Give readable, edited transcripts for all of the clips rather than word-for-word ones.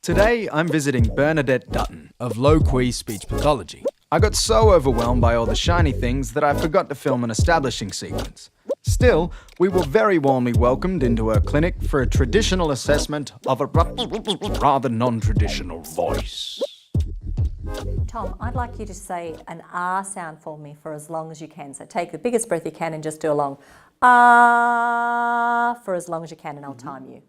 Today, I'm visiting Bernadette Dutton of Low-Qui Speech Pathology. I got so overwhelmed by all the shiny things that I forgot to film an establishing sequence. Still, we were very warmly welcomed into her clinic for a traditional assessment of a rather non-traditional voice. Tom, I'd like you to say an R sound for me for as long as you can. So take the biggest breath you can and just do a long ah for as long as you can, and I'll time you.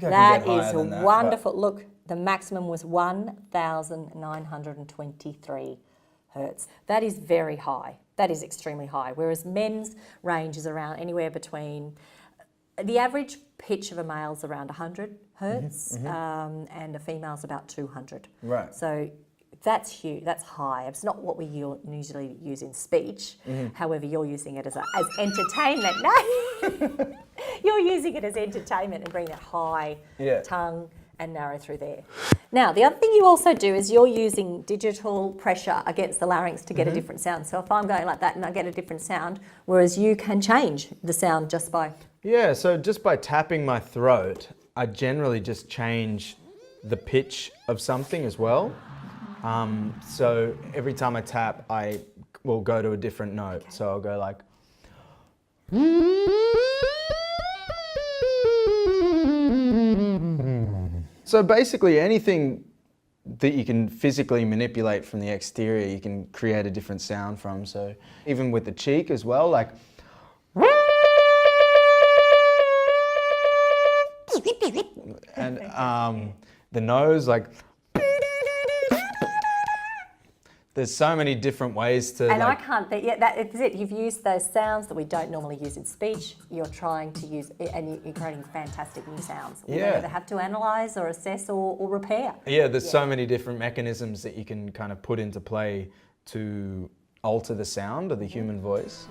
That is wonderful. Look, the maximum was 1,923 hertz. That is very high. That is extremely high. Whereas men's range is around anywhere between, the average pitch of a male is around 100 hertz, and a female's about 200. Right. So that's huge. That's high. It's not what we usually use in speech. However, you're using it as entertainment. No, you're using it as entertainment and bring that high tongue and narrow through there. Now, the other thing you also do is you're using digital pressure against the larynx to get a different sound. So if I'm going like that and I get a different sound, whereas you can change the sound just by... Yeah, so just by tapping my throat, I generally just change the pitch of something as well. So every time I tap, I will go to a different note. Okay. So I'll go like... So basically anything that you can physically manipulate from the exterior, you can create a different sound from. So even with the cheek as well, like... And the nose, like... There's so many different ways to... And I can't think, yeah, that is it. You've used those sounds that we don't normally use in speech. You're trying to use, and you're creating fantastic new sounds. We don't either have to analyse or assess or repair. Yeah, there's so many different mechanisms that you can kind of put into play to alter the sound of the human voice.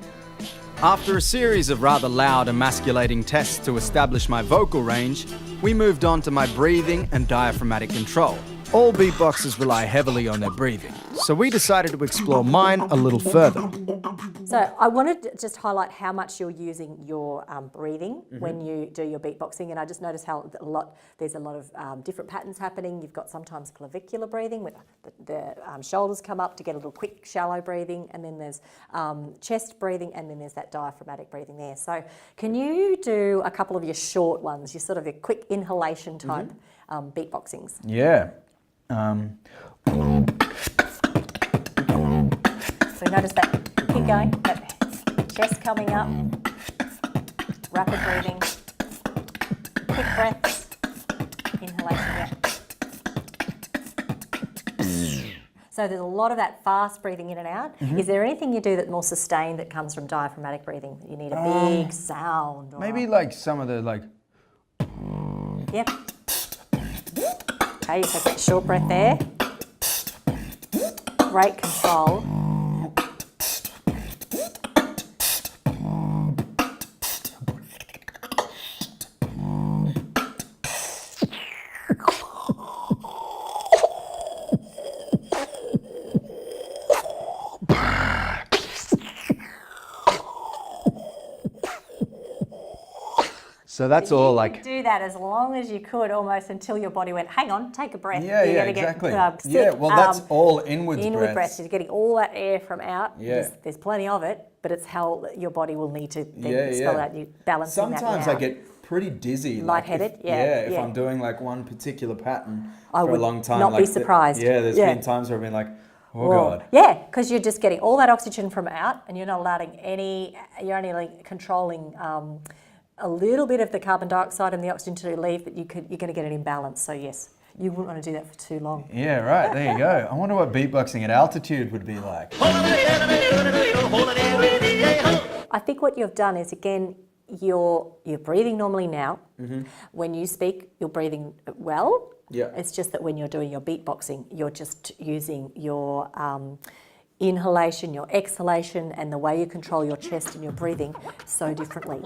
After a series of rather loud emasculating tests to establish my vocal range, we moved on to my breathing and diaphragmatic control. All beatboxers rely heavily on their breathing, so we decided to explore mine a little further. So I wanted to just highlight how much you're using your breathing when you do your beatboxing, and I just noticed how there's a lot of different patterns happening. You've got sometimes clavicular breathing, where the shoulders come up to get a little quick, shallow breathing, and then there's chest breathing, and then there's that diaphragmatic breathing there. So can you do a couple of your short ones, your sort of your quick inhalation type beatboxings? Yeah. So notice that, keep going, that chest coming up, rapid breathing, quick breaths, inhalation, So there's a lot of that fast breathing in and out. Is there anything you do that's more sustained that comes from diaphragmatic breathing? You need a big sound? Or maybe like some of the like... Yep. Okay, you take that short breath there. Great control. So that's all like... You could do that as long as you could, almost until your body went, hang on, take a breath. Yeah, exactly. Yeah, well that's all inward breaths. You're getting all that air from out. Yeah. There's plenty of it, but it's how your body will need to then spell out, you balancing that out. Sometimes I get pretty dizzy. Lightheaded, if I'm doing like one particular pattern for a long time. I would not be surprised. There's been times where I've been like, oh God. Yeah, because you're just getting all that oxygen from out, and you're not allowing you're only like controlling a little bit of the carbon dioxide and the oxygen to leave, but you're going to get an imbalance. So yes, you wouldn't want to do that for too long. Yeah, right. There you go. I wonder what beatboxing at altitude would be like. I think what you've done is, again, you're breathing normally now. When you speak, you're breathing well. Yeah. It's just that when you're doing your beatboxing, you're just using your inhalation, your exhalation, and the way you control your chest and your breathing so differently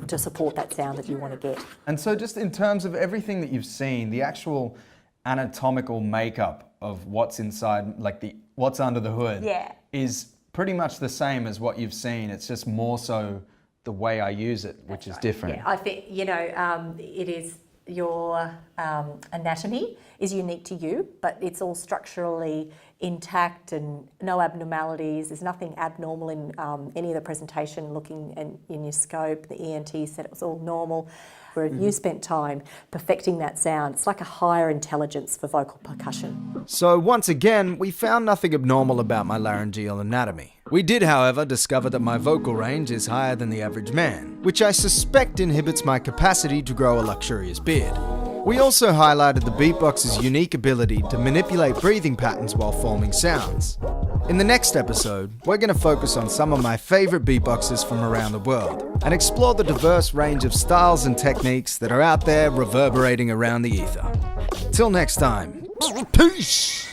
to support that sound that you want to get. And so just in terms of everything that you've seen, the actual anatomical makeup of what's inside, like what's under the hood, is pretty much the same as what you've seen. It's just more so the way I use it, which is different. Yeah, I think, it is your anatomy is unique to you, but it's all structurally intact and no abnormalities. There's nothing abnormal in any of the presentation looking in your scope. The ENT said it was all normal. Where you spent time perfecting that sound. It's like a higher intelligence for vocal percussion. So once again, we found nothing abnormal about my laryngeal anatomy. We did, however, discover that my vocal range is higher than the average man, which I suspect inhibits my capacity to grow a luxurious beard. We also highlighted the beatboxer's unique ability to manipulate breathing patterns while forming sounds. In the next episode, we're going to focus on some of my favourite beatboxers from around the world and explore the diverse range of styles and techniques that are out there reverberating around the ether. Till next time, peace!